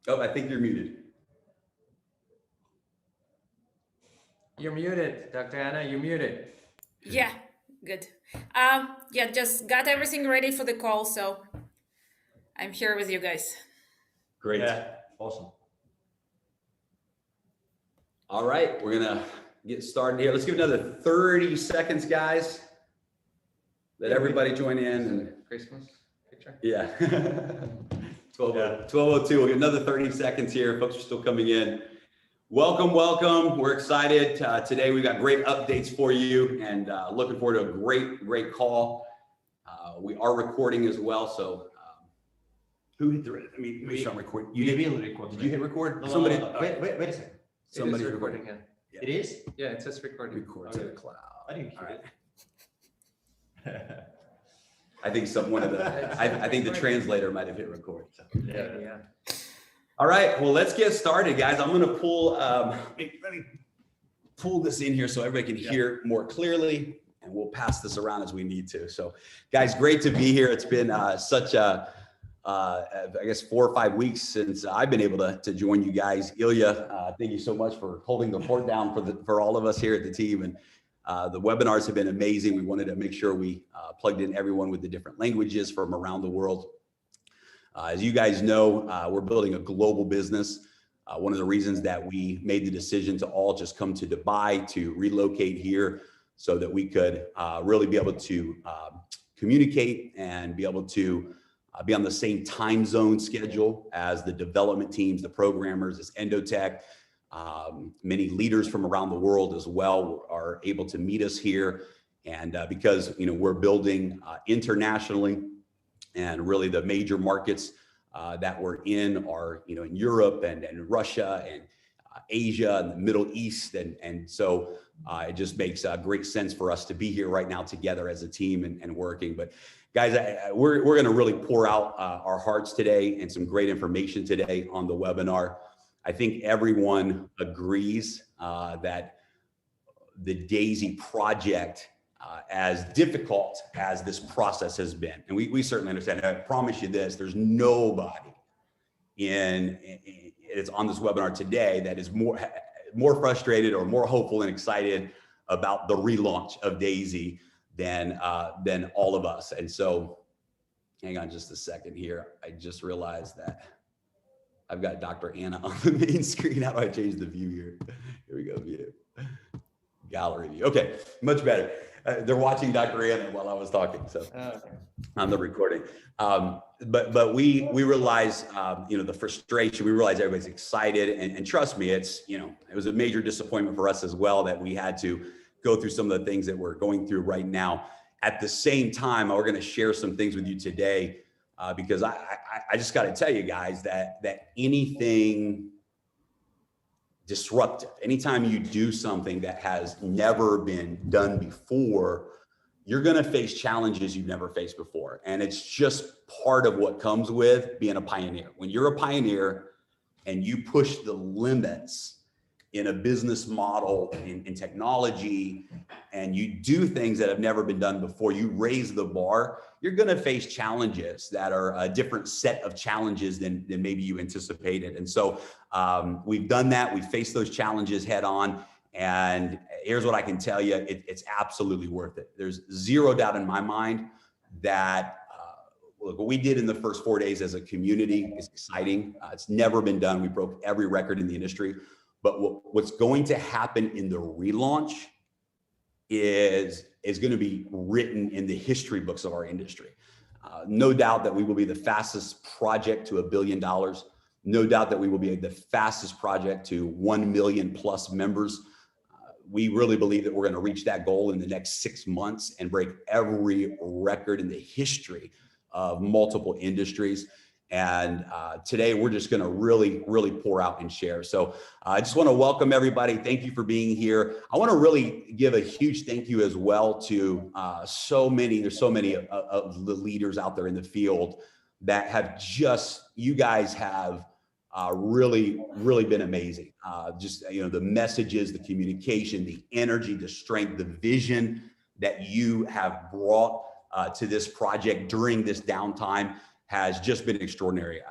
Oh, I think you're muted. You're muted, Dr. Anna, you're muted. Yeah, good. Yeah, just got everything ready for the call, so I'm here with you guys. Great. Yeah, awesome. All right, we're gonna get started here. Let's give another 30 seconds, guys. Let everybody join in. And Christmas picture? yeah. 12:02, we'll get another 30 seconds here. Folks are still coming in. Welcome, welcome. We're excited. Today we've got great updates for you and looking forward to a great call. We are recording as well, so who hit the, let me start recording. You did record. Did you hit record? No, Somebody. no. Wait a second. Somebody it is recording. Yeah. It is? Yeah, it says recording. Record to the cloud. I didn't hear it. I think I think the translator might have hit record. So. Yeah. All right, well, let's get started, guys. I'm gonna pull, let me pull this in here so everybody can hear more clearly, and we'll pass this around as we need to. So guys, great to be here. It's been such a, I guess 4 or 5 weeks since I've been able to join you guys. Ilya, thank you so much for holding the fort down for all of us here at the team. And the webinars have been amazing. We wanted to make sure we plugged in everyone with the different languages from around the world. As you guys know, we're building a global business. One of the reasons that we made the decision to all just come to Dubai to relocate here so that we could really be able to communicate and be able to be on the same time zone schedule as the development teams, the programmers, as Endotech. Many leaders from around the world as well are able to meet us here. And because we're building internationally, and really the major markets that we're in are in Europe and Russia and Asia and the Middle East. And so it just makes great sense for us to be here right now together as a team and working. But guys, we're going to really pour out our hearts today and some great information today on the webinar. I think everyone agrees that the DAISY project, as difficult as this process has been, and we certainly understand. I promise you this: there's nobody it's on this webinar today that is more frustrated or more hopeful and excited about the relaunch of DAISY than all of us. And so, hang on just a second here. I just realized that I've got Dr. Anna on the main screen. How do I change the view here? Here we go, view. Gallery view. Okay, much better. They're watching Dr. Anna while I was talking, so on the recording. But we realize, the frustration. We realize everybody's excited, and trust me, it was a major disappointment for us as well that we had to go through some of the things that we're going through right now. At the same time, we're going to share some things with you today because I just got to tell you guys that anything disruptive, anytime you do something that has never been done before, you're going to face challenges you've never faced before. And it's just part of what comes with being a pioneer. When you're a pioneer and you push the limits in a business model, in technology, and you do things that have never been done before, you raise the bar, you're going to face challenges that are a different set of challenges than maybe you anticipated. And so we've done that. We've faced those challenges head on. And here's what I can tell you. It's absolutely worth it. There's zero doubt in my mind that look, what we did in the first 4 days as a community is exciting. It's never been done. We broke every record in the industry. But what's going to happen in the relaunch is going to be written in the history books of our industry. No doubt that we will be the fastest project to $1 billion. No doubt that we will be the fastest project to 1 million plus members. We really believe that we're going to reach that goal in the next 6 months and break every record in the history of multiple industries. And today we're just going to really pour out and share. So I just want to welcome everybody. Thank you for being here. I want to really give a huge thank you as well to there's so many of the leaders out there in the field that have you guys have really been amazing. The messages, the communication, the energy, the strength, the vision that you have brought to this project during this downtime has just been extraordinary.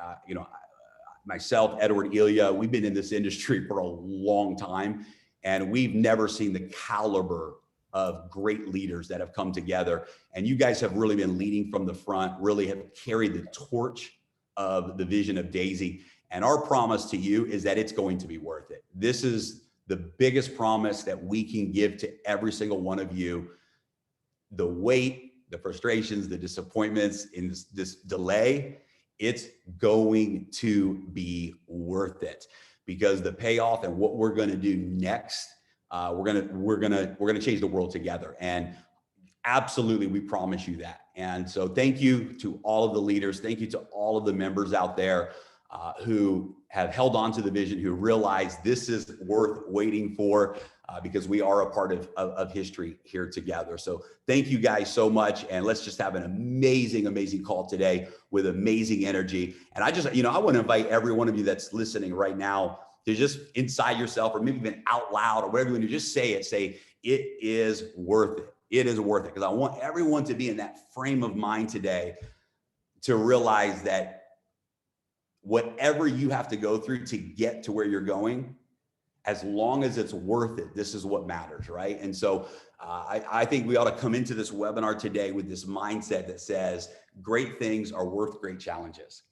myself, Edward, Ilya, we've been in this industry for a long time, and we've never seen the caliber of great leaders that have come together. And you guys have really been leading from the front, really have carried the torch of the vision of Daisy. And our promise to you is that it's going to be worth it. This is the biggest promise that we can give to every single one of you. The wait, the frustrations, the disappointments in this delay, it's going to be worth it, because the payoff and what we're going to do next, we're gonna change the world together. And absolutely, we promise you that. And so thank you to all of the leaders. Thank you to all of the members out there who have held on to the vision, who realize this is worth waiting for, because we are a part of history here together. So thank you guys so much. And let's just have an amazing, amazing call today with amazing energy. And I just, I want to invite every one of you that's listening right now to just inside yourself, or maybe even out loud, or whatever you want to just say it is worth it. It is worth it. Because I want everyone to be in that frame of mind today to realize that whatever you have to go through to get to where you're going, as long as it's worth it, this is what matters, right? And so I think we ought to come into this webinar today with this mindset that says great things are worth great challenges.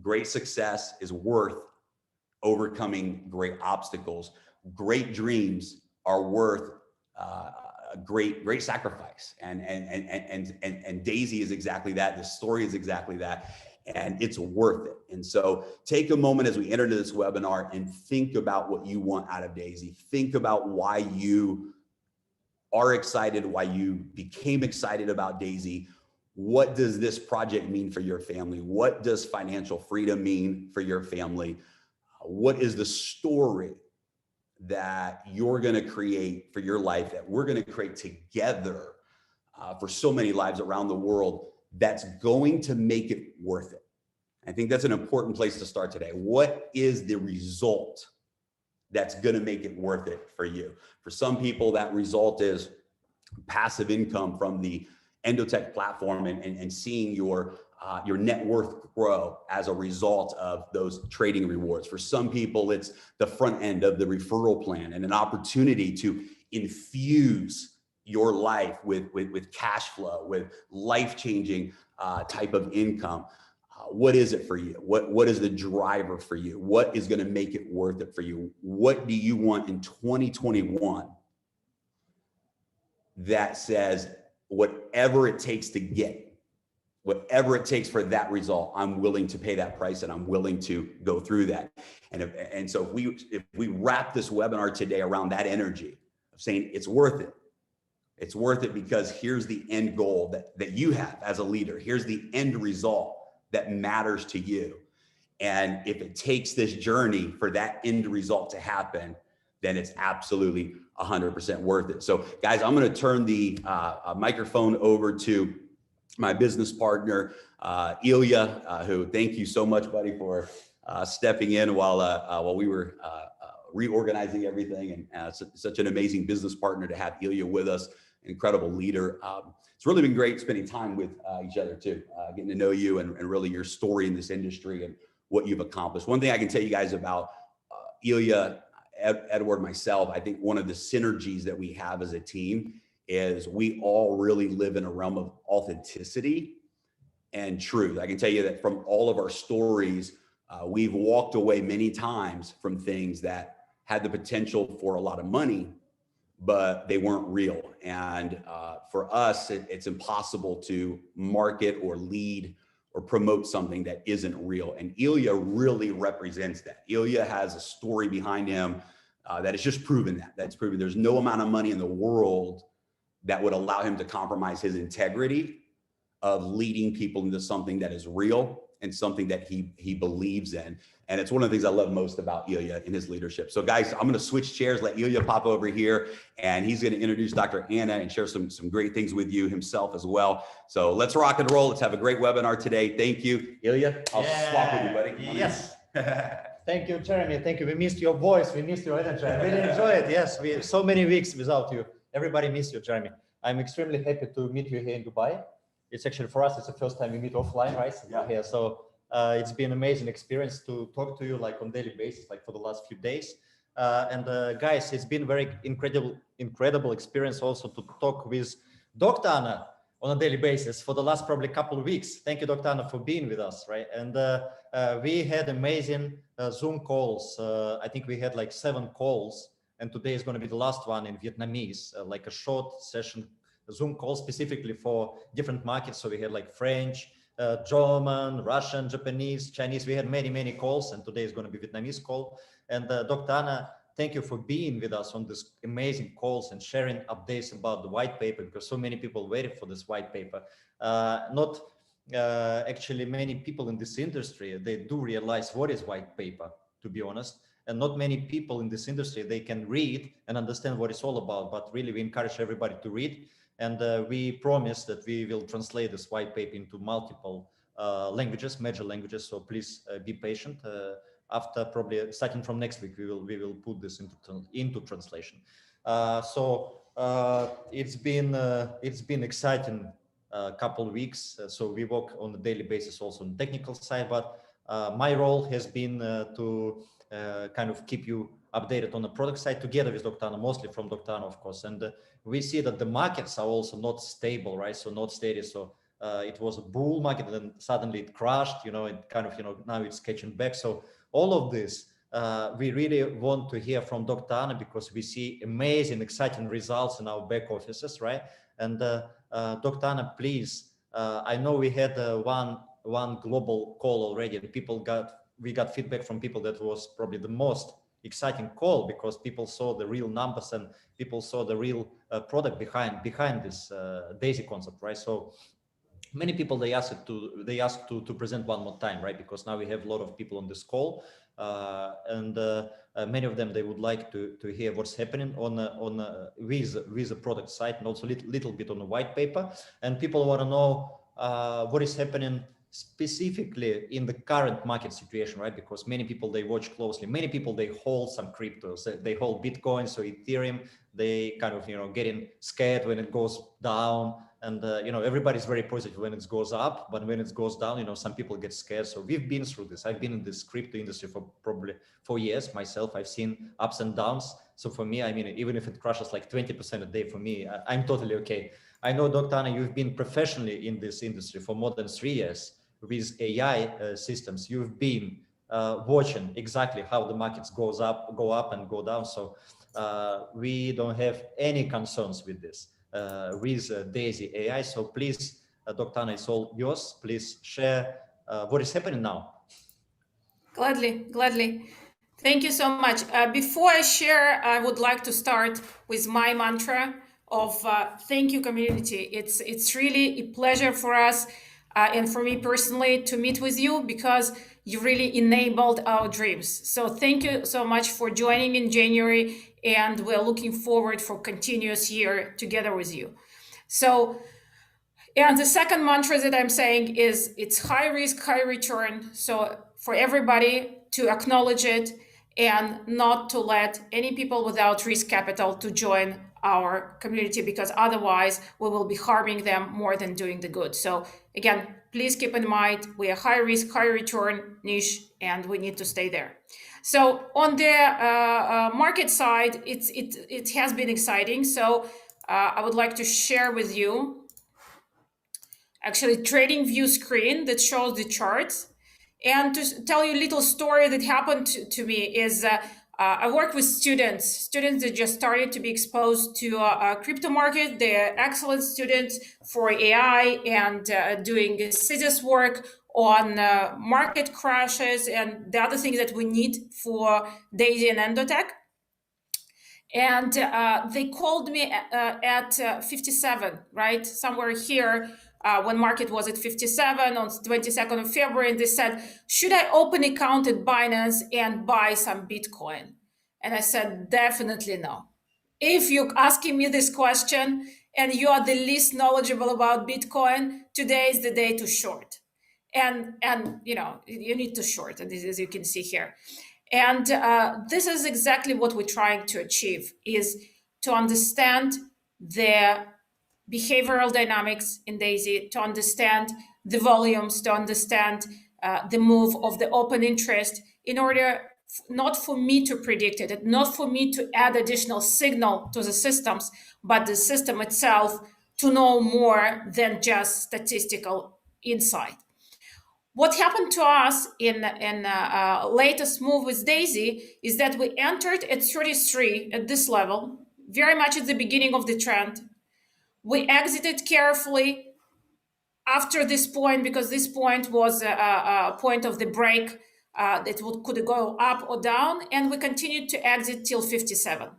Great success is worth overcoming great obstacles. Great dreams are worth great sacrifice. And Daisy is exactly that. The story is exactly that. And it's worth it. And so take a moment as we enter into this webinar and think about what you want out of Daisy. Think about why you are excited, why you became excited about Daisy. What does this project mean for your family? What does financial freedom mean for your family? What is the story that you're going to create for your life, that we're going to create together for so many lives around the world, that's going to make it worth it? I think that's an important place to start today. What is the result that's going to make it worth it for you? For some people, that result is passive income from the Endotech platform and seeing your net worth grow as a result of those trading rewards. For some people, it's the front end of the referral plan and an opportunity to infuse your life with cash flow, with life-changing type of income. What is it for you? What is the driver for you? What is going to make it worth it for you? What do you want in 2021 that says, whatever it takes to get, whatever it takes for that result, I'm willing to pay that price and I'm willing to go through that. And so if we wrap this webinar today around that energy of saying it's worth it. It's worth it because here's the end goal that you have as a leader. Here's the end result that matters to you. And if it takes this journey for that end result to happen, then it's absolutely 100% worth it. So guys, I'm going to turn the microphone over to my business partner, Ilya, who, thank you so much, buddy, for stepping in while we were reorganizing everything. And such an amazing business partner to have Ilya with us, incredible leader. It's really been great spending time with each other too, getting to know you and really your story in this industry and what you've accomplished. One thing I can tell you guys about Ilya, Edward, myself, I think one of the synergies that we have as a team is we all really live in a realm of authenticity and truth. I can tell you that from all of our stories, we've walked away many times from things that had the potential for a lot of money, but they weren't real. And for us, it's impossible to market or lead or promote something that isn't real. And Ilya really represents that. Ilya has a story behind him that has just proven that. That's proven there's no amount of money in the world that would allow him to compromise his integrity of leading people into something that is real and something that he believes in. And it's one of the things I love most about Ilya in his leadership. So guys, I'm going to switch chairs, let Ilya pop over here, and he's going to introduce Dr. Anna and share some great things with you himself as well. So let's rock and roll. Let's have a great webinar today. Thank you. Ilya, I'll swap with you, buddy. Yes. Thank you, Jeremy. Thank you. We missed your voice. We missed your energy. I really enjoy it. Yes, so many weeks without you. Everybody missed you, Jeremy. I'm extremely happy to meet you here in Dubai. It's actually, for us, it's the first time we meet offline, right? Yeah. Here. So It's been an amazing experience to talk to you like on daily basis, like for the last few days. Guys, it's been very incredible experience also to talk with Dr. Anna on a daily basis for the last probably couple of weeks. Thank you, Dr. Anna, for being with us, right? And we had amazing Zoom calls. I think we had like 7 calls, and today is going to be the last one in Vietnamese, like a short session Zoom call specifically for different markets. So we had like French, German, Russian, Japanese, Chinese. We had many calls, and today is going to be Vietnamese call. And Dr. Anna, thank you for being with us on this amazing calls and sharing updates about the white paper, because so many people waited for this white paper. Not actually many people in this industry, they do realize what is white paper, to be honest. And not many people in this industry, they can read and understand what it's all about, but really we encourage everybody to read. And we promise that we will translate this white paper into multiple languages, major languages. So please be patient. After probably starting from next week, we will put this into translation. It's been exciting couple of weeks. So we work on a daily basis also on the technical side, but my role has been to kind of keep you updated on the product side together with Dr. Anna, mostly from Dr. Anna, of course. And we see that the markets are also not stable, right? So not steady. So it was a bull market, and then suddenly it crashed, it kind of, now it's catching back. So all of this, we really want to hear from Dr. Anna, because we see amazing, exciting results in our back offices, right? And Dr. Anna, please, I know we had one global call already, and we got feedback from people that was probably the most exciting call, because people saw the real numbers and people saw the real product behind this DAISY concept, right? So many people, they asked to present one more time, right? Because now we have a lot of people on this call, and many of them, they would like to hear what's happening with the product side, and also little bit on the white paper. And people want to know what is happening specifically in the current market situation, right? Because many people, they watch closely. Many people, they hold some cryptos. They hold Bitcoin, so Ethereum. They kind of, getting scared when it goes down. And, everybody's very positive when it goes up, but when it goes down, some people get scared. So we've been through this. I've been in this crypto industry for probably 4 years myself. I've seen ups and downs. So for me, I mean, even if it crashes like 20% a day, for me, I'm totally okay. I know, Dr. Anna, you've been professionally in this industry for more than 3 years with AI systems. You've been watching exactly how the markets go up and go down. So we don't have any concerns with this. With DAISY AI. So please, Dr. Anna, it's all yours. Please share what is happening now. Gladly. Thank you so much. Before I share, I would like to start with my mantra of thank you, community. It's really a pleasure for us and for me personally to meet with you, because you really enabled our dreams. So thank you so much for joining in January, and we're looking forward for continuous year together with you. So, and the second mantra that I'm saying is it's high risk, high return. So for everybody to acknowledge it and not to let any people without risk capital to join our community, because otherwise we will be harming them more than doing the good. So again, please keep in mind, we are high risk, high return niche, and we need to stay there. So on the market side, it has been exciting. So I would like to share with you actually trading view screen that shows the charts. And to tell you a little story that happened to me is I work with students that just started to be exposed to crypto market. They're excellent students for AI and doing thesis work on market crashes and the other things that we need for DAISY and Endotech. And they called me at 57, right? Somewhere here when market was at 57 on 22nd of February. And they said, should I open account at Binance and buy some Bitcoin? And I said, definitely no. If you're asking me this question and you are the least knowledgeable about Bitcoin, today is the day to short. And you need to short, and this, as you can see here. And this is exactly what we're trying to achieve, is to understand the behavioral dynamics in DAISY, to understand the volumes, to understand the move of the open interest in order not for me to predict it, not for me to add additional signal to the systems, but the system itself to know more than just statistical insight. What happened to us in latest move with Daisy is that we entered at 33 at this level, very much at the beginning of the trend. We exited carefully after this point, because this point was a point of the break that could go up or down, and we continued to exit till 57.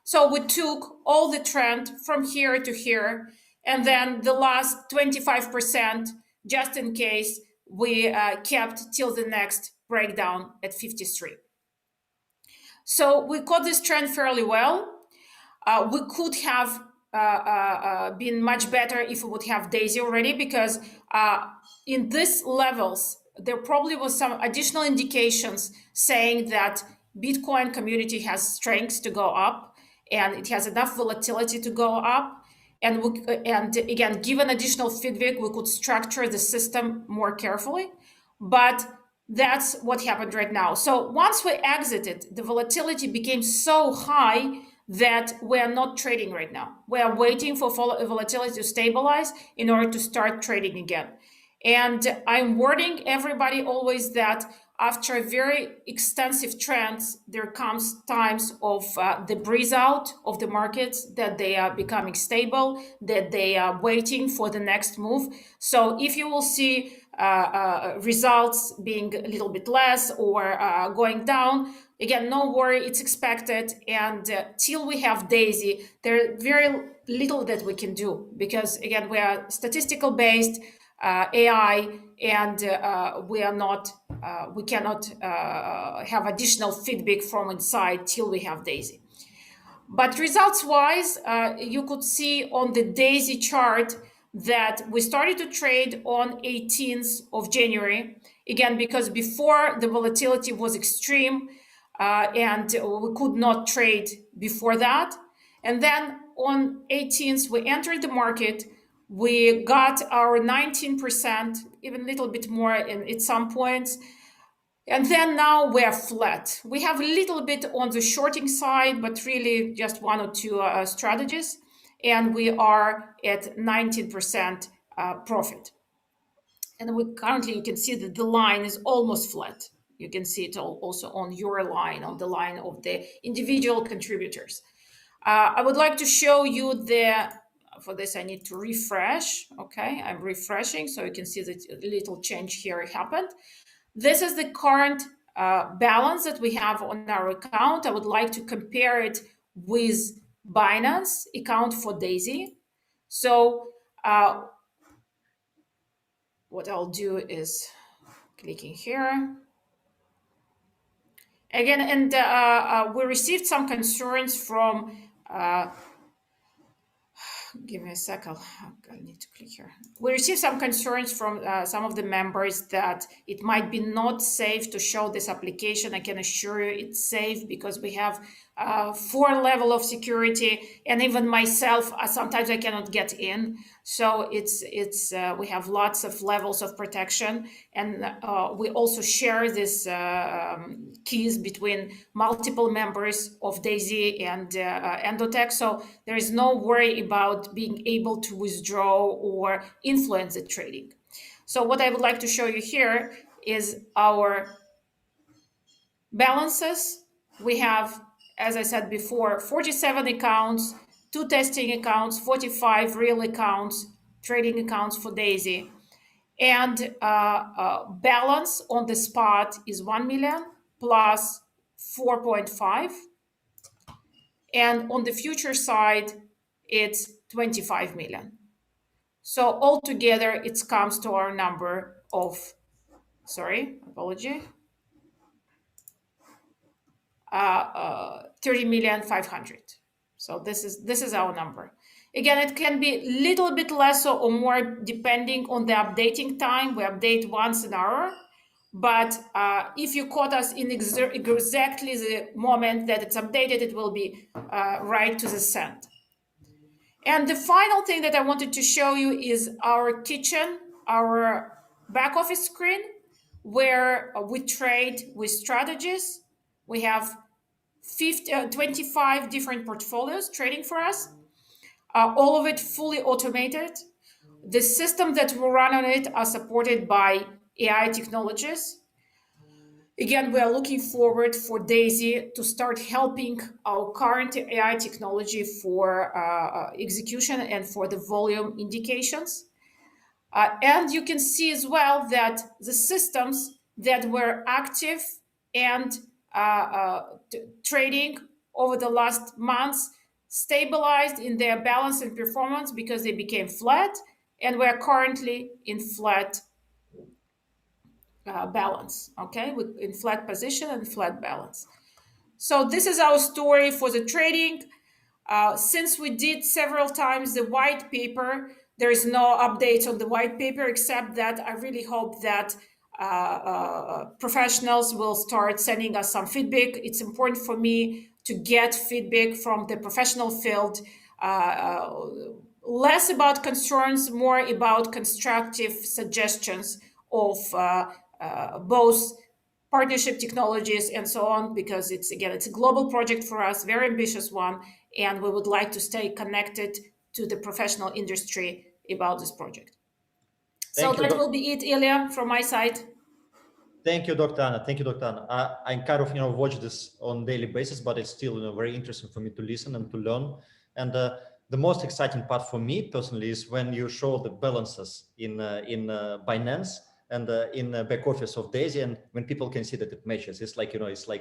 So we took all the trend from here to here, and then the last 25%, just in case, we kept till the next breakdown at 53. So we caught this trend fairly well. We could have been much better if we would have Daisy already, because in these levels, there probably was some additional indications saying that Bitcoin community has strengths to go up and it has enough volatility to go up. And again, given additional feedback, we could structure the system more carefully. But that's what happened right now. So once we exited, the volatility became so high that we are not trading right now. We are waiting for volatility to stabilize in order to start trading again. And I'm warning everybody always that after very extensive trends, there comes times of the breeze out of the markets, that they are becoming stable, that they are waiting for the next move. So if you will see results being a little bit less or going down, again, no worry, it's expected. And till we have Daisy, there's very little that we can do, because again, we are statistical based AI, and we are not, we cannot have additional feedback from inside till we have Daisy. But results wise, you could see on the Daisy chart that we started to trade on 18th of January, again, because before the volatility was extreme and we could not trade before that. And then on 18th, we entered the market. We got our 19%, even a little bit more at some points. And then now we're flat. We have a little bit on the shorting side, but really just one or two strategies. And we are at 19% profit. And we currently, you can see that the line is almost flat. You can see it also on your line, on the line of the individual contributors. I would like to show you for this, I need to refresh. Okay, I'm refreshing, so you can see that a little change here happened. This is the current balance that we have on our account. I would like to compare it with Binance account for Daisy. So what I'll do is clicking here. Again, and we received some concerns from give me a second. I need to click here. We received some concerns from some of the members that it might be not safe to show this application. I can assure you it's safe, because we have 4 level of security, and even myself, sometimes I cannot get in. So it's we have lots of levels of protection, and we also share this keys between multiple members of Daisy and Endotech. So there is no worry about being able to withdraw or influence the trading. So what I would like to show you here is our balances. We have, as I said before, 47 accounts, 2 testing accounts, 45 real accounts, trading accounts for Daisy. And balance on the spot is 1 million plus 4.5. And on the future side, it's 25 million. So altogether, it comes to our number of, sorry, apology, 30,500,000. So this is our number. Again, it can be a little bit less or more depending on the updating time. We update once an hour. But if you caught us in exactly the moment that it's updated, it will be right to the cent. And the final thing that I wanted to show you is our kitchen, our back office screen. where we trade with strategies. We have 25 different portfolios trading for us, all of it fully automated. The system that will run on it are supported by AI technologies. Again, we are looking forward for Daisy to start helping our current AI technology for execution and for the volume indications. And you can see as well that the systems that were active and trading over the last months stabilized in their balance and performance because they became flat, and we're currently in flat balance, okay, in flat position and flat balance. So this is our story for the trading. Since we did several times the white paper, there is no updates on the white paper, except that I really hope that professionals will start sending us some feedback. It's important for me to get feedback from the professional field, less about concerns, more about constructive suggestions of both partnership technologies and so on, because it's a global project for us, very ambitious one, and we would like to stay connected to the professional industry about this project. So that will be it, Ilya, from my side. Thank you, Dr. Anna. Thank you, Dr. Anna. I kind of watch this on a daily basis, but it's still very interesting for me to listen and to learn. And the most exciting part for me personally is when you show the balances in Binance and in the back office of Daisy, and when people can see that it matches. It's like,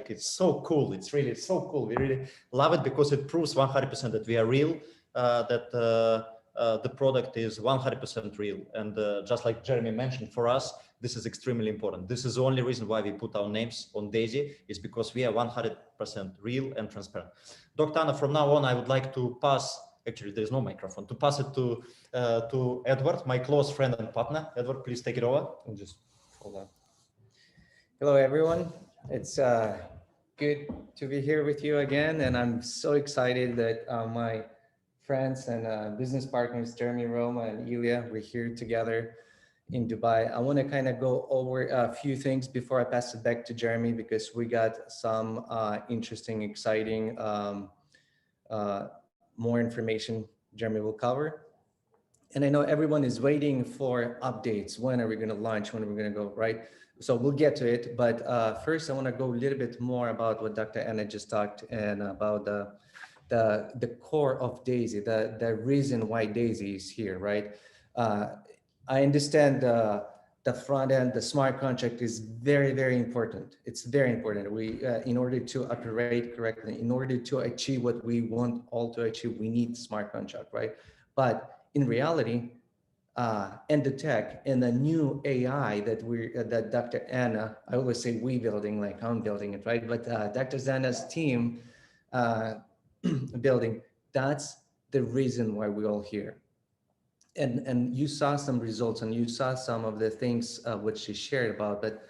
it's so cool. It's really so cool. We really love it because it proves 100% that we are real, that the product is 100% real. And just like Jeremy mentioned, for us, this is extremely important. This is the only reason why we put our names on Daisy, is because we are 100% real and transparent. Dr. Anna, from now on, I would like to pass, actually there's no microphone, to pass it to Edward, my close friend and partner. Edward, please take it over. And just hold on. Hello, everyone. It's good to be here with you again. And I'm so excited that my friends and business partners, Jeremy, Roma, and Ilya, we're here together in Dubai. I want to kind of go over a few things before I pass it back to Jeremy, because we got some interesting, exciting, more information Jeremy will cover. And I know everyone is waiting for updates. When are we going to launch? When are we going to go, right? So we'll get to it. But first, I want to go a little bit more about what Dr. Anna just talked, and about the core of Daisy, the reason why Daisy is here, right? I understand the front end, the smart contract is very, very important. It's very important. We, in order to operate correctly, in order to achieve what we want all to achieve, we need smart contract, right? But in reality, Endotech and the new AI that Dr. Anna, I always say we building, like I'm building it, right? But Dr. Zana's team building, that's the reason why we're all here. And you saw some results, and you saw some of the things which she shared about, but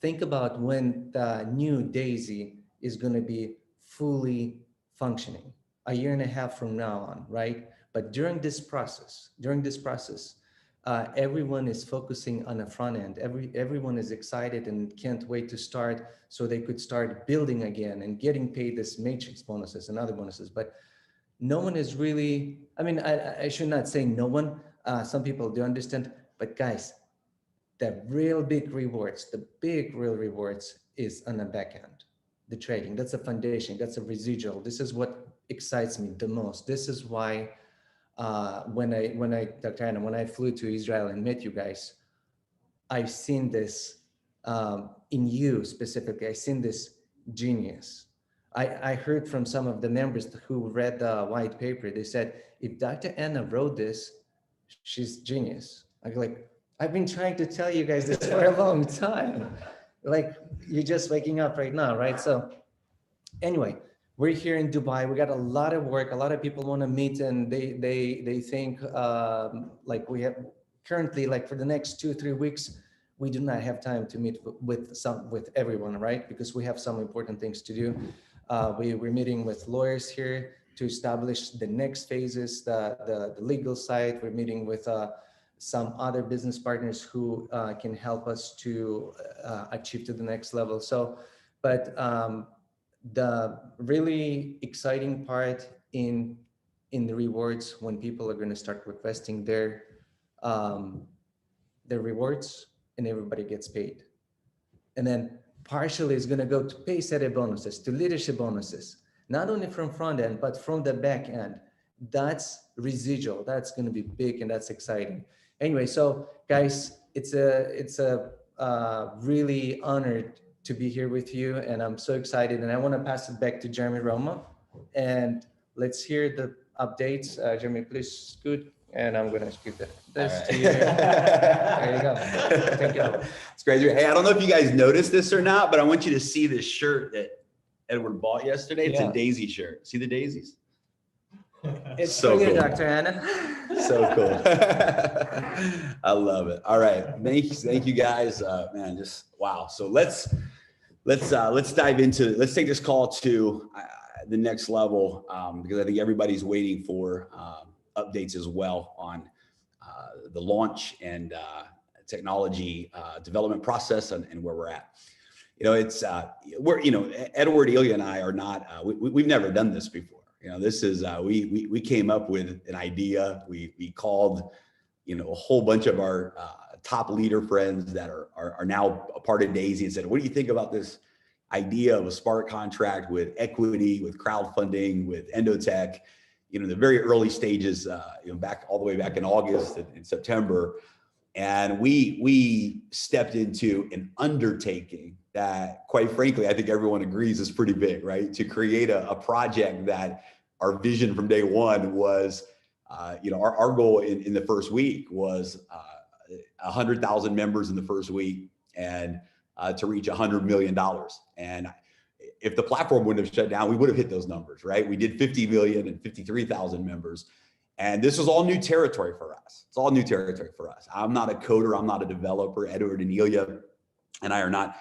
think about when the new Daisy is going to be fully functioning, a year and a half from now on, right? But during this process, everyone is focusing on the front end. Everyone is excited and can't wait to start, so they could start building again and getting paid this matrix bonuses and other bonuses. But no one is really, I mean, I should not say no one, some people do understand, but guys, the real big rewards, the big real rewards is on the back end, the trading. That's a foundation, that's a residual. This is what excites me the most. This is why Dr. Anna, when I flew to Israel and met you guys, I've seen this in you specifically. I've seen this genius. I heard from some of the members who read the white paper. They said, if Dr. Anna wrote this, she's genius. I've been trying to tell you guys this for a long time. Like, you're just waking up right now, right? So anyway, we're here in Dubai. We got a lot of work. A lot of people want to meet, and they think like we have currently, like for the next 2-3 weeks, we do not have time to meet with everyone, right? Because we have some important things to do. We're meeting with lawyers here to establish the next phases, the legal side. We're meeting with some other business partners who can help us to achieve to the next level. So, but the really exciting part in the rewards, when people are going to start requesting their rewards, and everybody gets paid, and then partially is going to go to pay set bonuses, to leadership bonuses, not only from front end but from the back end. That's residual. That's going to be big, and that's exciting. Anyway, so guys, it's a really honored to be here with you, and I'm so excited. And I want to pass it back to Jeremy Roma, and let's hear the updates. Jeremy, please scoot, and I'm going to give this to you. There you go. Thank you. It's great. Hey, I don't know if you guys noticed this or not, but I want you to see this shirt that Edward bought yesterday. It's a daisy shirt. See the daisies? It's so for you, cool. Dr. Anna. So cool. I love it. All right. Thank you guys. Man, just wow. So let's dive into, let's take this call to the next level, because I think everybody's waiting for updates as well on the launch and technology development process and where we're at. You know, it's we're, you know, Edward, Ilya, and I are not, we've never done this before. You know, this is, we came up with an idea. We called, you know, a whole bunch of our top leader friends that are now a part of Daisy and said, what do you think about this idea of a smart contract with equity, with crowdfunding, with Endotech? You know, the very early stages, you know, back all the way back in August and September. And we stepped into an undertaking that, quite frankly, I think everyone agrees is pretty big, right? To create a project that our vision from day one was, you know, our goal in the first week was 100,000 members in the first week, and to reach $100 million. And if the platform wouldn't have shut down, we would have hit those numbers, right? We did 50 million and 53,000 members. And this is all new territory for us. It's all new territory for us. I'm not a coder. I'm not a developer. Edward and Ilya and I are not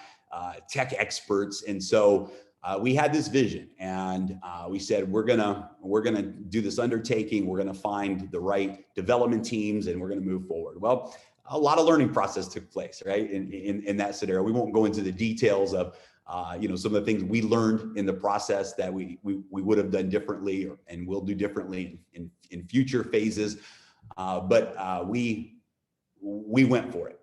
tech experts. And so we had this vision, and we said, we're gonna do this undertaking. We're gonna find the right development teams, and we're gonna move forward. Well, a lot of learning process took place, right? In that scenario, we won't go into the details of you know, some of the things we learned in the process that we would have done differently and will do differently in future phases. But we went for it.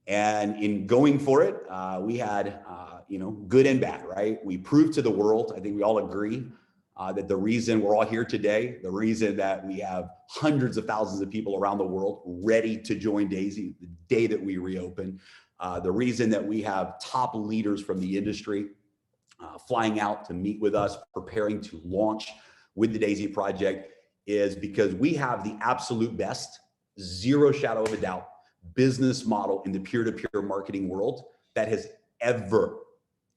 And in going for it, we had, you know, good and bad, right? We proved to the world, I think we all agree, that the reason we're all here today, the reason that we have hundreds of thousands of people around the world ready to join Daisy the day that we reopen, the reason that we have top leaders from the industry flying out to meet with us, preparing to launch with the Daisy project, is because we have the absolute best, zero shadow of a doubt, business model in the peer-to-peer marketing world that has ever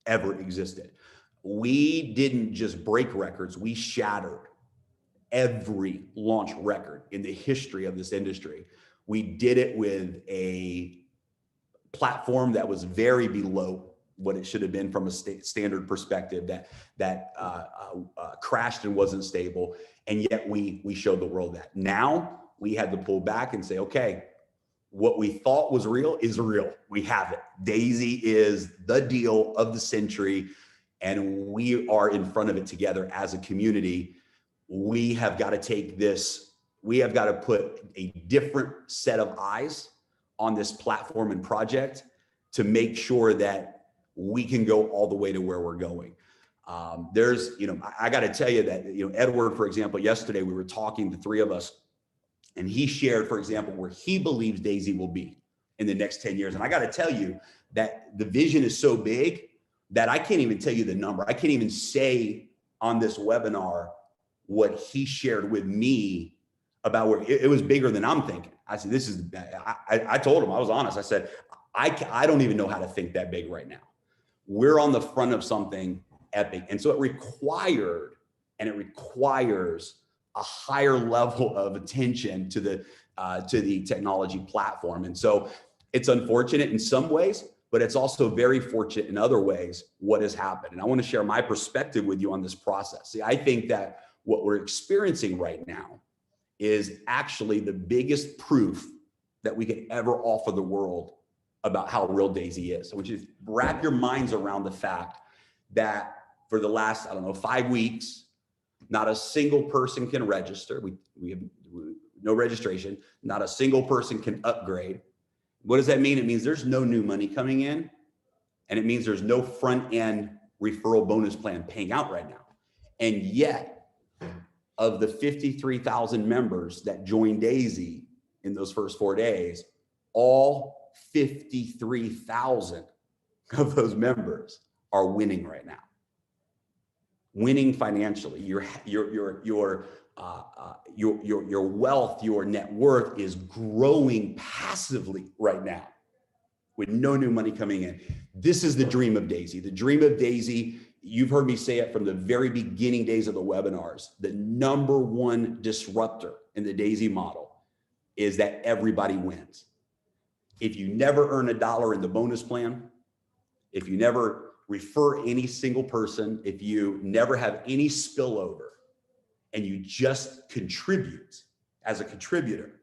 existed. We didn't just break records, we shattered every launch record in the history of this industry. We did it with a platform that was very below what it should have been from a standard perspective, that crashed and wasn't stable. And yet we showed the world that. Now we had to pull back and say, okay, what we thought was real is real. We have it. Daisy is the deal of the century, and we are in front of it together as a community. We have got to take this, we have got to put a different set of eyes on this platform and project to make sure that we can go all the way to where we're going. There's, you know, I got to tell you that, you know, Edward, for example, yesterday we were talking, the three of us, and he shared, for example, where he believes Daisy will be in the next 10 years. And I got to tell you that the vision is so big that I can't even tell you the number. I can't even say on this webinar what he shared with me about where it was bigger than I'm thinking. I said, this is, I told him, I was honest. I said, I don't even know how to think that big right now. We're on the front of something epic. And so it required, and it requires a higher level of attention to the technology platform. And so it's unfortunate in some ways, but it's also very fortunate in other ways what has happened. And I want to share my perspective with you on this process. See, I think that what we're experiencing right now is actually the biggest proof that we could ever offer the world about how real Daisy is. So just wrap your minds around the fact that for the last, I don't know, 5 weeks, not a single person can register. We have no registration. Not a single person can upgrade. What does that mean? It means there's no new money coming in, and it means there's no front end referral bonus plan paying out right now. And yet, of the 53,000 members that joined Daisy in those first 4 days, all 53,000 of those members are winning right now. Winning financially. Your wealth, your net worth is growing passively right now with no new money coming in. This is the dream of Daisy. The dream of Daisy, you've heard me say it from the very beginning days of the webinars, the #1 disruptor in the Daisy model is that everybody wins. If you never earn $1 in the bonus plan, if you never refer any single person, if you never have any spillover, and you just contribute as a contributor,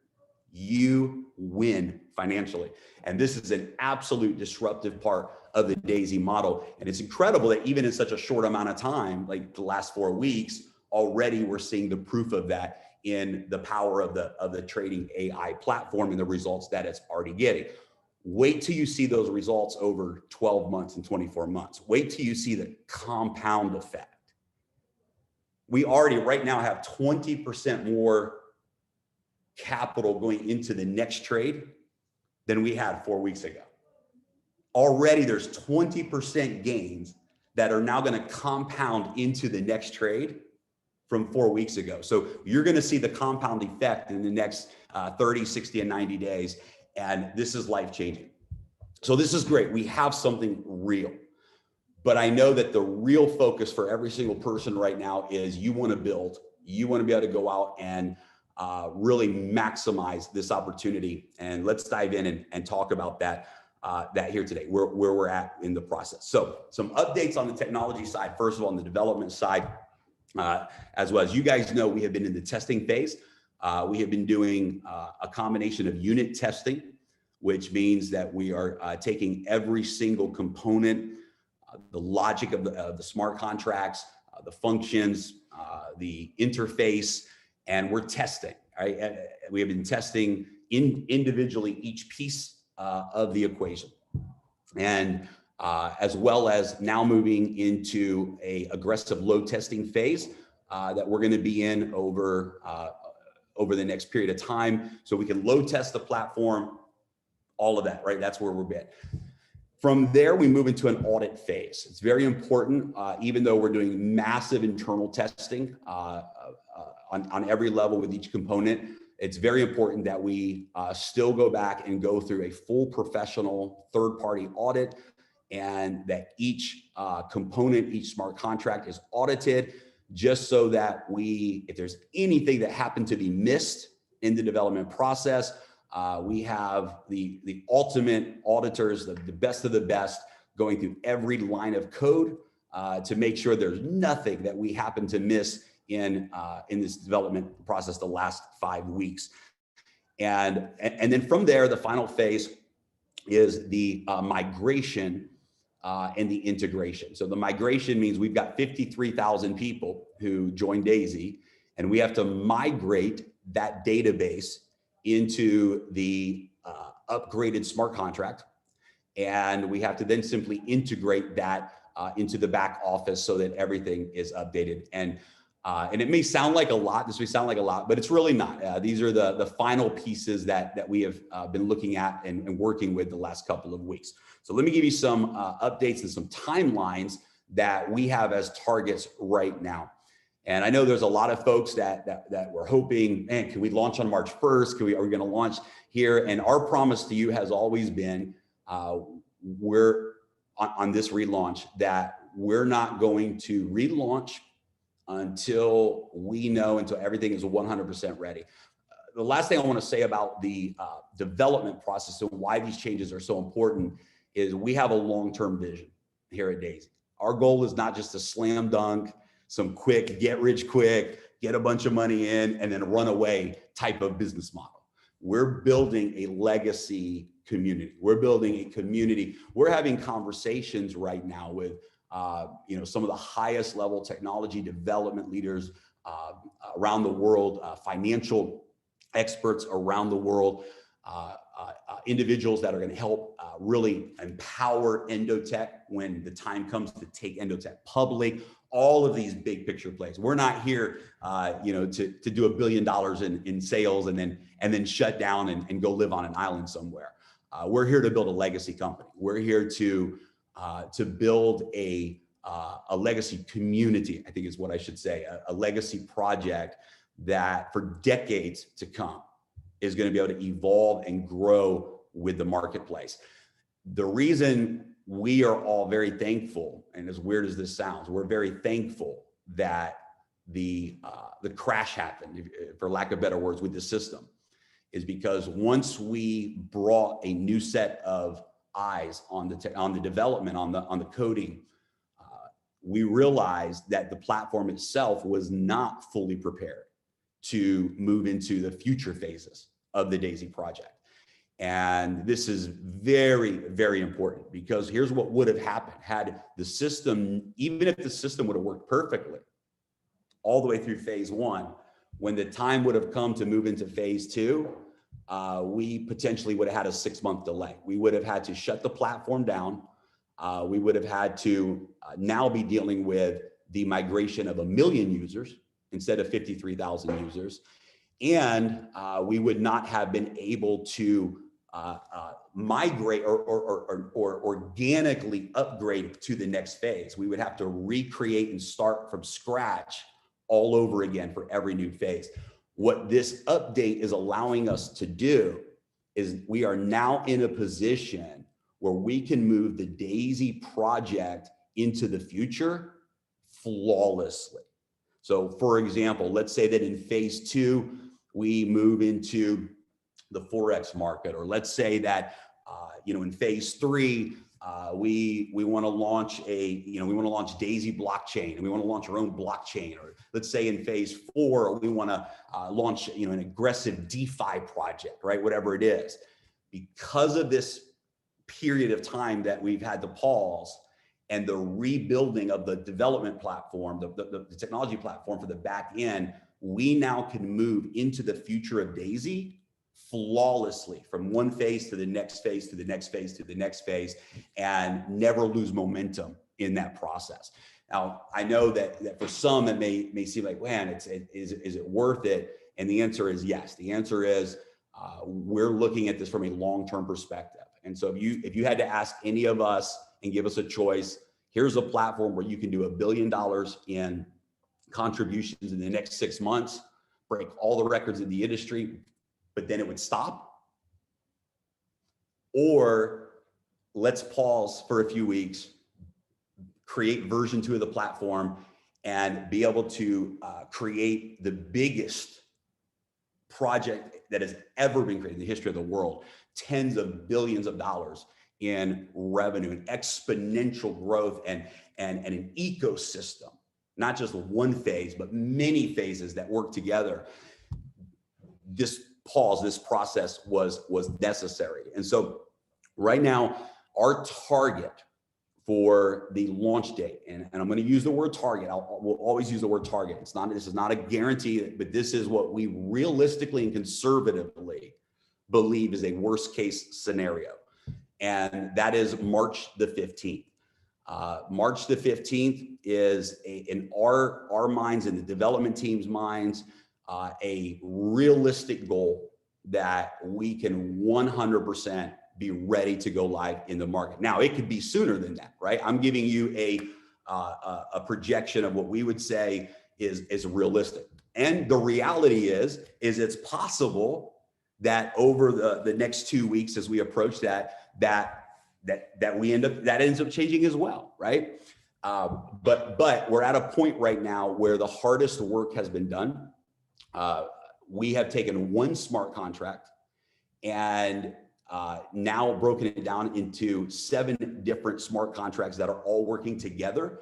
you win financially. And this is an absolute disruptive part of the Daisy model. And it's incredible that even in such a short amount of time, like the last 4 weeks, already we're seeing the proof of that in the power of the trading AI platform and the results that it's already getting. Wait till you see those results over 12 months and 24 months. Wait till you see the compound effect. We already right now have 20% more capital going into the next trade than we had 4 weeks ago. Already there's 20% gains that are now going to compound into the next trade from 4 weeks ago. So you're going to see the compound effect in the next 30, 60, and 90 days. And this is life-changing. So this is great. We have something real. But I know that the real focus for every single person right now is you want to build, you want to be able to go out and really maximize this opportunity. And let's dive in and talk about that here today, where we're at in the process. So some updates on the technology side. First of all, on the development side, as well as you guys know, we have been in the testing phase. We have been doing a combination of unit testing, which means that we are taking every single component, the logic of the smart contracts, the functions, the interface, and we're testing. Right? And we have been testing individually each piece of the equation, and as well as now moving into a aggressive load testing phase that we're going to be in over the next period of time, so we can load test the platform, all of that. Right? That's where we're at. From there, we move into an audit phase. It's very important, even though we're doing massive internal testing on every level with each component, it's very important that we still go back and go through a full professional third-party audit, and that each component, each smart contract is audited, just so that if there's anything that happened to be missed in the development process, we have the ultimate auditors, the best of the best, going through every line of code to make sure there's nothing that we happen to miss in this development process the last 5 weeks. And then from there, the final phase is the migration and the integration. So the migration means we've got 53,000 people who joined Daisy, and we have to migrate that database into the upgraded smart contract. And we have to then simply integrate that into the back office so that everything is updated. And it may sound like a lot, but it's really not. These are the final pieces that we have been looking at and working with the last couple of weeks. So let me give you some updates and some timelines that we have as targets right now. And I know there's a lot of folks that were hoping, man, can we launch on March 1st? Are we going to launch here? And our promise to you has always been, we're on this relaunch, that we're not going to relaunch until everything is 100% ready. The last thing I want to say about the development process and why these changes are so important is we have a long-term vision here at Daisy. Our goal is not just to slam dunk some quick, get rich quick, get a bunch of money in, and then run away type of business model. we're building a legacy community. We're building a community. We're having conversations right now with some of the highest level technology development leaders around the world, financial experts around the world, individuals that are going to help really empower Endotech when the time comes to take Endotech public. All of these big picture plays. We're not here, to do $1 billion in sales and then shut down and go live on an island somewhere. We're here to build a legacy company. We're here to build a legacy community, I think is what I should say, a legacy project that for decades to come is going to be able to evolve and grow with the marketplace. The reason we are all very thankful, and as weird as this sounds, we're very thankful that the crash happened, for lack of better words, with the system, is because once we brought a new set of eyes on the development, on the coding, we realized that the platform itself was not fully prepared to move into the future phases of the DAISY project. And this is very, very important, because here's what would have happened had the system, even if the system would have worked perfectly all the way through phase 1, when the time would have come to move into phase 2, we potentially would have had a 6-month delay. We would have had to shut the platform down. We would have had to now be dealing with the migration of 1 million users instead of 53,000 users. And we would not have been able to migrate or organically upgrade to the next phase. We would have to recreate and start from scratch all over again for every new phase. What this update is allowing us to do is we are now in a position where we can move the DAISY project into the future flawlessly. So for example, let's say that in phase 2, we move into the Forex market, or let's say that, in phase 3, we want to launch DAISY blockchain, and we want to launch our own blockchain. Or let's say in phase 4, we want to launch, an aggressive DeFi project, right? Whatever it is. Because of this period of time that we've had to pause and the rebuilding of the development platform, the technology platform for the back end, we now can move into the future of DAISY flawlessly from one phase to the next phase to the next phase to the next phase, and never lose momentum in that process. Now, I know that for some it may seem like, man, is it worth it? And the answer is yes. The answer is we're looking at this from a long-term perspective. And so if you had to ask any of us and give us a choice, here's a platform where you can do $1 billion in contributions in the next 6 months, break all the records in the industry, but then it would stop. Or let's pause for a few weeks, create version 2 of the platform, and be able to create the biggest project that has ever been created in the history of the world, tens of billions of dollars in revenue and exponential growth and an ecosystem, not just one phase, but many phases that work together. This process was necessary. And so right now, our target for the launch date, and I'm going to use the word target. We'll always use the word target. This is not a guarantee, but this is what we realistically and conservatively believe is a worst case scenario. And that is March the 15th. March the 15th is in our minds, in the development team's minds, a realistic goal that we can 100% be ready to go live in the market. Now, it could be sooner than that, right? I'm giving you a projection of what we would say is realistic. And the reality is it's possible that over the next 2 weeks, as we approach that ends up changing as well, right? But we're at a point right now where the hardest work has been done. We have taken one smart contract and now broken it down into 7 different smart contracts that are all working together.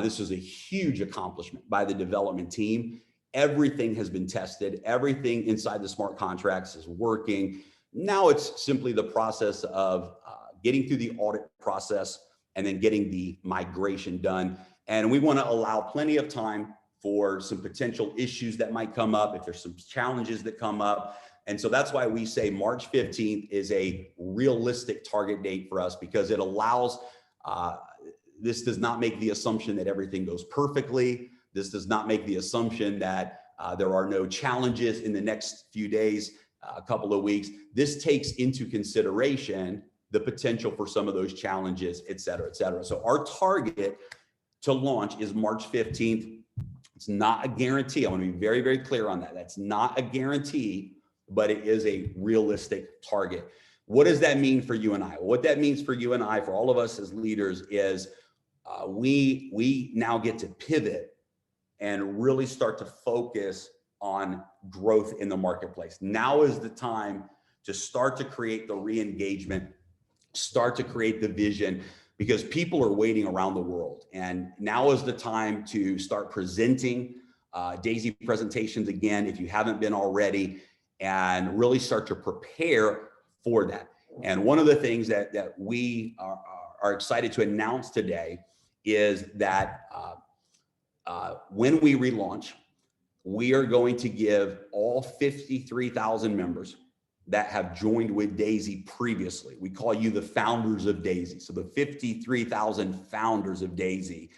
This is a huge accomplishment by the development team. everything has been tested. Everything inside the smart contracts is working. Now it's simply the process of getting through the audit process and then getting the migration done. And we want to allow plenty of time for some potential issues that might come up, if there's some challenges that come up. And so that's why we say March 15th is a realistic target date for us, because it allows, this does not make the assumption that everything goes perfectly. This does not make the assumption that there are no challenges in the next few days, a couple of weeks. This takes into consideration the potential for some of those challenges, et cetera, et cetera. So our target to launch is March 15th. It's not a guarantee. I want to be very, very clear on that. That's not a guarantee, but it is a realistic target. What does that mean for you and I? What that means for you and I, for all of us as leaders, is we now get to pivot and really start to focus on growth in the marketplace. Now is the time to start to create the re-engagement, start to create the vision, because people are waiting around the world. And now is the time to start presenting Daisy presentations again, if you haven't been already, and really start to prepare for that. And one of the things that we are excited to announce today is that when we relaunch, we are going to give all 53,000 members that have joined with Daisy previously. We call you the founders of Daisy. So the 53,000 founders of Daisy,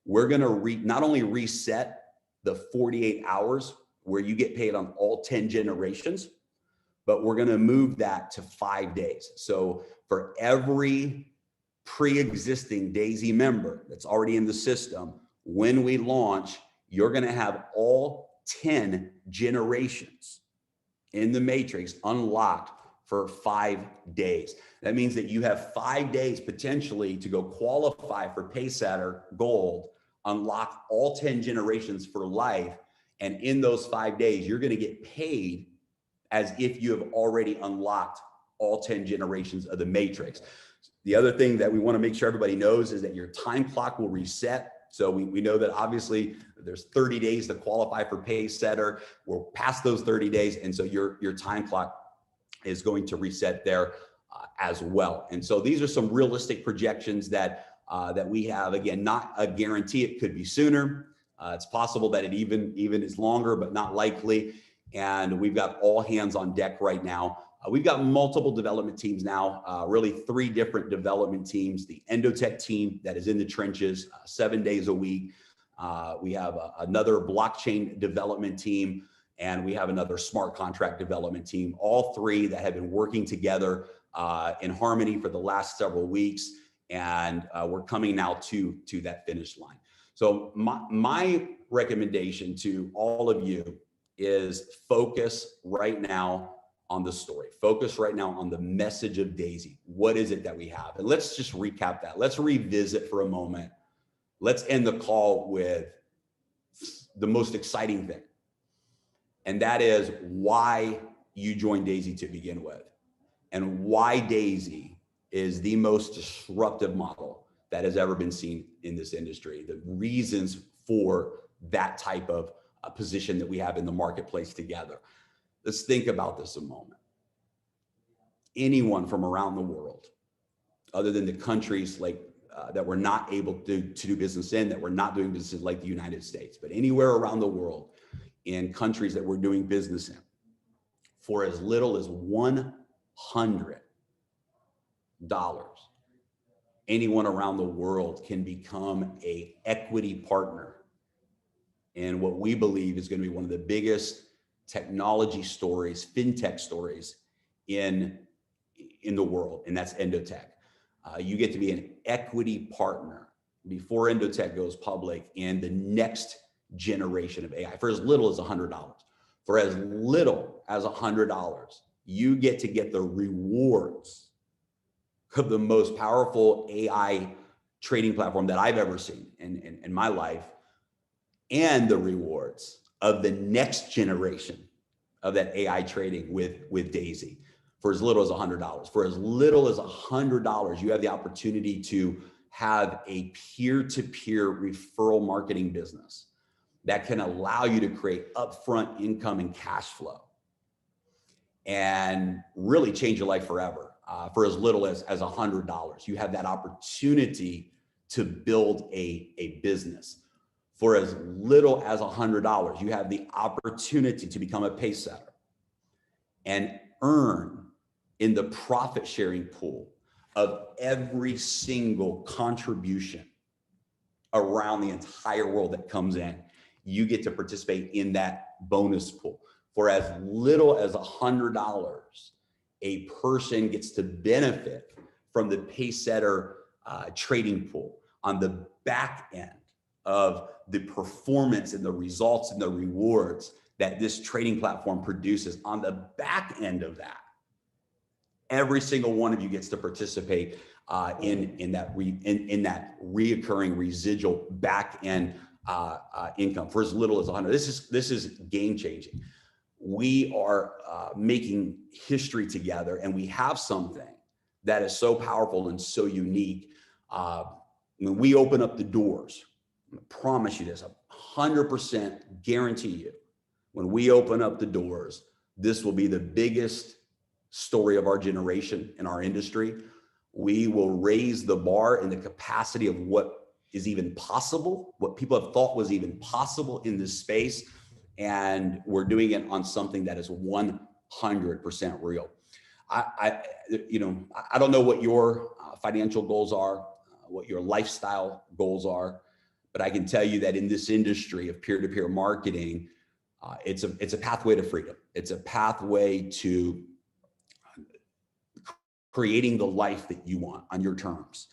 we're gonna not only reset the 48 hours where you get paid on all 10 generations, but we're gonna move that to 5 days. So for every pre-existing Daisy member that's already in the system, when we launch, you're gonna have all 10 generations in the matrix unlocked for 5 days. That means that you have 5 days potentially to go qualify for Paysetter Gold, unlock all 10 generations for life. And in those 5 days, you're gonna get paid as if you have already unlocked all 10 generations of the matrix. The other thing that we wanna make sure everybody knows is that your time clock will reset. So we know that obviously there's 30 days to qualify for Paysetter. We're past those 30 days. And so your time clock is going to reset there as well. And so these are some realistic projections that we have. Again, not a guarantee, it could be sooner. It's possible that it even is longer, but not likely. And we've got all hands on deck right now. We've got multiple development teams now, really 3 different development teams. The Endotech team that is in the trenches 7 days a week. We have another blockchain development team, and we have another smart contract development team. All 3 that have been working together in harmony for the last several weeks. And we're coming now to that finish line. So my recommendation to all of you is focus right now on the story. Focus right now on the message of Daisy. What is it that we have? And let's just recap that. Let's revisit for a moment. Let's end the call with the most exciting thing. And that is why you joined Daisy to begin with, and why Daisy is the most disruptive model that has ever been seen in this industry. The reasons for that type of position that we have in the marketplace together. Let's think about this a moment. Anyone from around the world, other than the countries like that we're not able to do business in, that we're not doing business in, like the United States, but anywhere around the world in countries that we're doing business in, for as little as $100, anyone around the world can become an equity partner in what we believe is going to be one of the biggest technology stories, fintech stories in the world, and that's Endotech. You get to be an equity partner before Endotech goes public in the next generation of AI for as little as $100. For as little as $100, you get to get the rewards of the most powerful AI trading platform that I've ever seen in my life, and the rewards of the next generation of that AI trading with Daisy for as little as $100. For as little as $100, you have the opportunity to have a peer-to-peer referral marketing business that can allow you to create upfront income and cash flow and really change your life forever. For as little as $100, you have that opportunity to build a business. For as little as $100, you have the opportunity to become a pay setter and earn in the profit sharing pool of every single contribution around the entire world that comes in. You get to participate in that bonus pool. For as little as $100, a person gets to benefit from the Paysetter trading pool on the back end of the performance and the results and the rewards that this trading platform produces. On the back end of that, every single one of you gets to participate in that reoccurring residual back end income for as little as 100. This is game changing. We are making history together, and we have something that is so powerful and so unique. When we open up the doors, I promise you this, 100% guarantee you, when we open up the doors, this will be the biggest story of our generation in our industry. We will raise the bar in the capacity of what is even possible, what people have thought was even possible in this space. And we're doing it on something that is 100% real. I don't know what your financial goals are, what your lifestyle goals are, but I can tell you that in this industry of peer-to-peer marketing, it's a pathway to freedom. It's a pathway to creating the life that you want on your terms.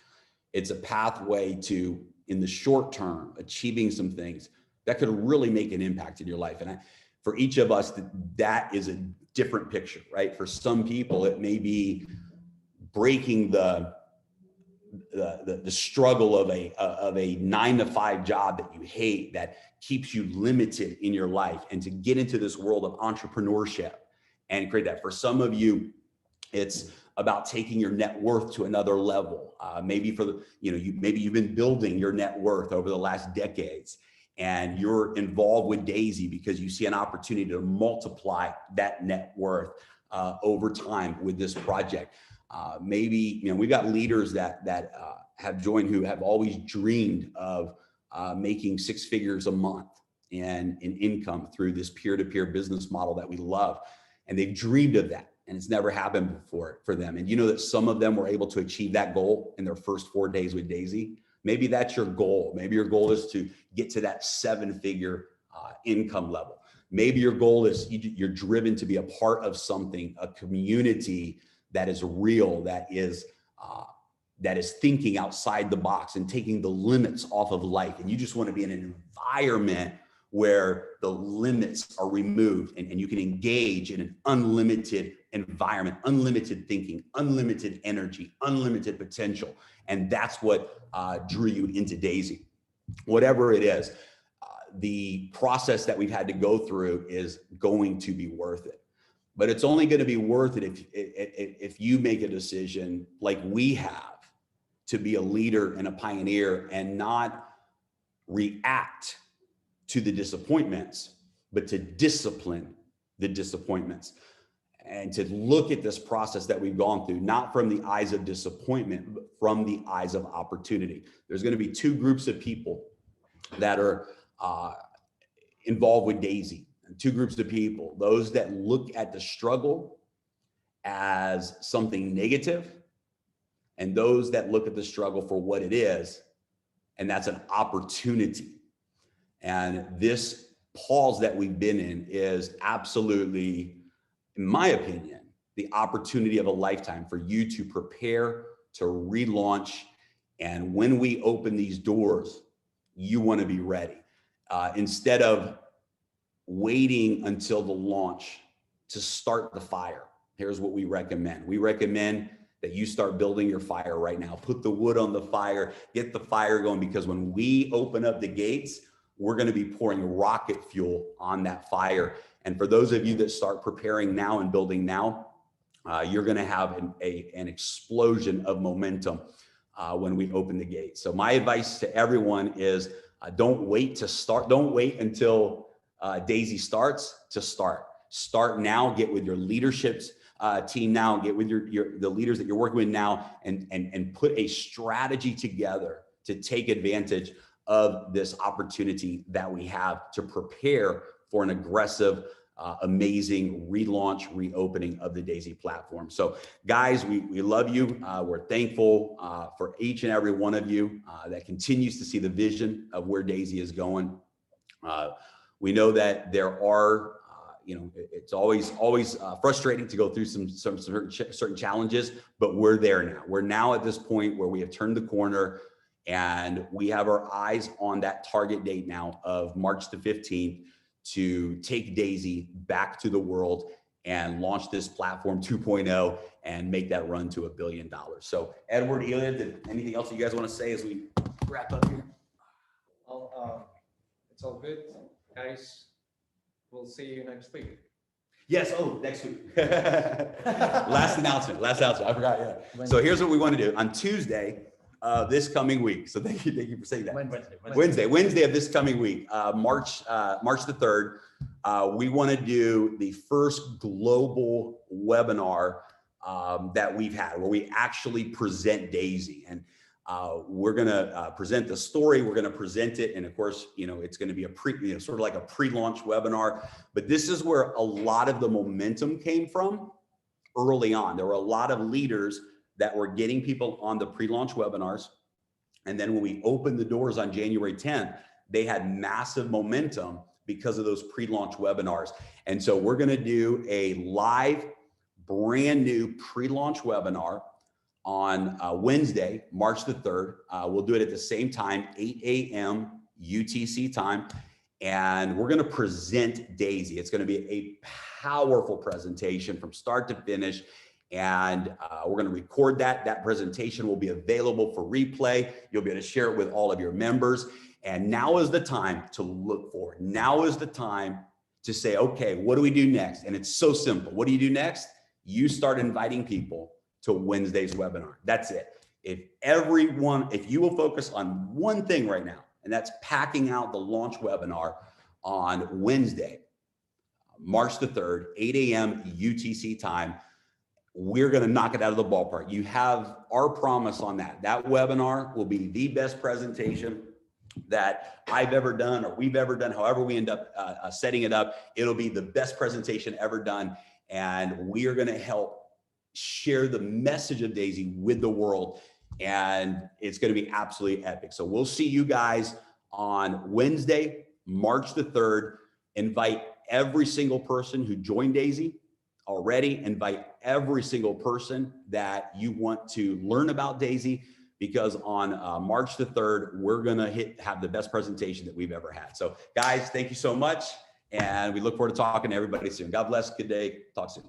It's a pathway to, in the short term, achieving some things that could really make an impact in your life. And for each of us, that is a different picture, right? For some people, it may be breaking the struggle of a 9-to-5 job that you hate, that keeps you limited in your life, and to get into this world of entrepreneurship and create that. For some of you, it's about taking your net worth to another level. Maybe maybe you've been building your net worth over the last decades, and you're involved with Daisy because you see an opportunity to multiply that net worth over time with this project. Maybe, we've got leaders that have joined who have always dreamed of making 6 figures a month in income through this peer-to-peer business model that we love. And they've dreamed of that, and it's never happened before for them. And you know that some of them were able to achieve that goal in their first 4 days with Daisy. Maybe that's your goal. Maybe your goal is to get to that 7-figure income level. Maybe your goal is you're driven to be a part of something, a community that is real, that is thinking outside the box and taking the limits off of life. And you just want to be in an environment where the limits are removed and you can engage in an unlimited environment, unlimited thinking, unlimited energy, unlimited potential. And that's what drew you into Daisy. Whatever it is, the process that we've had to go through is going to be worth it. But it's only going to be worth it if you make a decision like we have to be a leader and a pioneer and not react to the disappointments, but to discipline the disappointments and to look at this process that we've gone through, not from the eyes of disappointment, but from the eyes of opportunity. There's going to be 2 groups of people that are involved with Daisy. 2 groups of people, those that look at the struggle as something negative, and those that look at the struggle for what it is, and that's an opportunity. And this pause that we've been in is absolutely, in my opinion, the opportunity of a lifetime for you to prepare to relaunch. And when we open these doors, you want to be ready. Instead of waiting until the launch to start the fire, here's what we recommend. We recommend that you start building your fire right now. Put the wood on the fire, get the fire going, because when we open up the gates, we're going to be pouring rocket fuel on that fire. And for those of you that start preparing now and building now, you're going to have an explosion of momentum when we open the gates. So my advice to everyone is Don't wait to start. Don't wait until Daisy starts to start. Start now. Get with your leaderships team now. Get with the leaders that you're working with now, and put a strategy together to take advantage of this opportunity that we have to prepare for an aggressive, amazing relaunch, reopening of the Daisy platform. So guys, we love you. We're thankful for each and every one of you that continues to see the vision of where Daisy is going. We know that there are, it's always frustrating to go through some certain challenges, but we're there now. We're now at this point where we have turned the corner, and we have our eyes on that target date now of March the 15th to take Daisy back to the world and launch this platform 2.0 and make that run to $1 billion. So Edward, Elia, anything else you guys want to say as we wrap up here? It's all good, guys. We'll see you next week. Yes. Oh, next week. Last announcement. I forgot. Yeah. So here's what we want to do on Tuesday this coming week. So thank you for saying that. Wednesday of this coming week, March the 3rd. We want to do the first global webinar that we've had, where we actually present Daisy, and we're going to present the story. We're going to present it, and of course, it's going to be a sort of like a pre-launch webinar. But this is where a lot of the momentum came from early on. There were a lot of leaders that were getting people on the pre-launch webinars. And then when we opened the doors on January 10th, they had massive momentum because of those pre-launch webinars. And so we're going to do a live, brand new pre-launch webinar on Wednesday, March the 3rd. We'll do it at the same time, 8 a.m. UTC time. And we're going to present Daisy. It's going to be a powerful presentation from start to finish. And we're going to record that. That presentation will be available for replay. You'll be able to share it with all of your members. And now is the time to look forward. Now is the time to say, okay, what do we do next? And it's so simple. What do you do next? You start inviting people to Wednesday's webinar. That's it. If you will focus on one thing right now, and that's packing out the launch webinar on Wednesday, March the 3rd, 8 a.m. UTC time, we're going to knock it out of the ballpark. You have our promise on that. That webinar will be the best presentation that I've ever done, or we've ever done. However we end up setting it up, it'll be the best presentation ever done. And we are going to help share the message of Daisy with the world. And it's going to be absolutely epic. So we'll see you guys on Wednesday, March the 3rd. Invite every single person who joined Daisy already. Invite every single person that you want to learn about Daisy, because on March the 3rd, we're going to have the best presentation that we've ever had. So guys, thank you so much. And we look forward to talking to everybody soon. God bless. Good day. Talk soon.